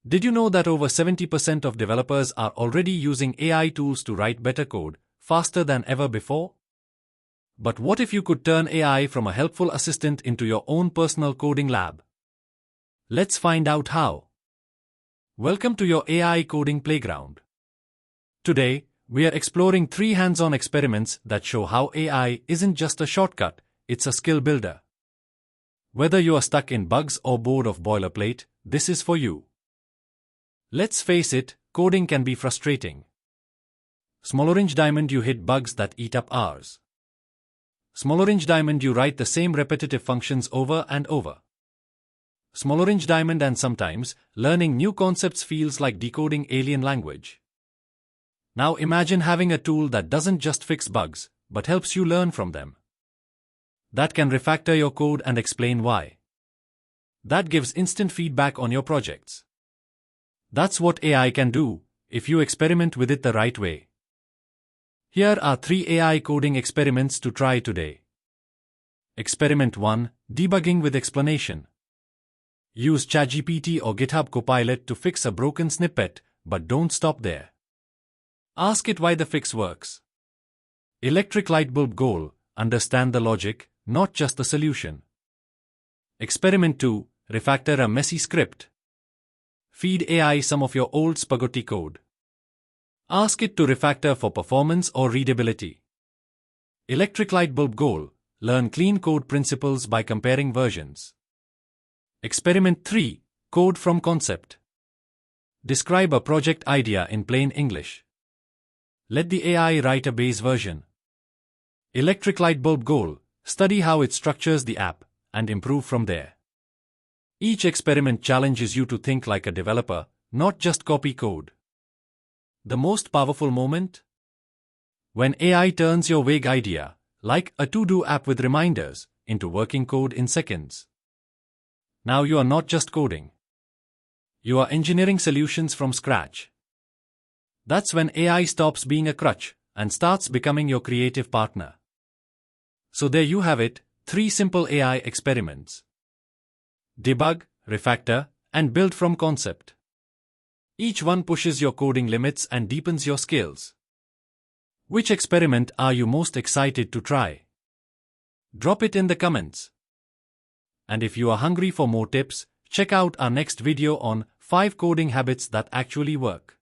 Did you know that over 70% of developers are already using AI tools to write better code, faster than ever before? But what if you could turn AI from a helpful assistant into your own personal coding lab? Let's find out how. Welcome to your AI coding playground. Today, we are exploring 3 hands-on experiments that show how AI isn't just a shortcut, it's a skill builder. Whether you are stuck in bugs or bored of boilerplate, this is for you. Let's face it, coding can be frustrating. Small orange diamond, you hit bugs that eat up hours. Small orange diamond, you write the same repetitive functions over and over. Small orange diamond, and sometimes, learning new concepts feels like decoding alien language. Now imagine having a tool that doesn't just fix bugs, but helps you learn from them. That can refactor your code and explain why. That gives instant feedback on your projects. That's what AI can do, if you experiment with it the right way. Here are 3 AI coding experiments to try today. Experiment 1, Debugging with Explanation. Use ChatGPT or GitHub Copilot to fix a broken snippet, but don't stop there. Ask it why the fix works. Electric light bulb goal, understand the logic, not just the solution. Experiment 2, Refactor a messy script. Feed AI some of your old spaghetti code. Ask it to refactor for performance or readability. Electric light bulb goal, learn clean code principles by comparing versions. Experiment 3, Code from Concept. Describe a project idea in plain English. Let the AI write a base version. Electric light bulb goal, study how it structures the app, and improve from there. Each experiment challenges you to think like a developer, not just copy code. The most powerful moment? When AI turns your vague idea, like a to-do app with reminders, into working code in seconds. Now you are not just coding. You are engineering solutions from scratch. That's when AI stops being a crutch and starts becoming your creative partner. So there you have it, 3 simple AI experiments. Debug, refactor, and build from concept. Each one pushes your coding limits and deepens your skills. Which experiment are you most excited to try? Drop it in the comments. And if you are hungry for more tips, check out our next video on 5 coding habits that actually work.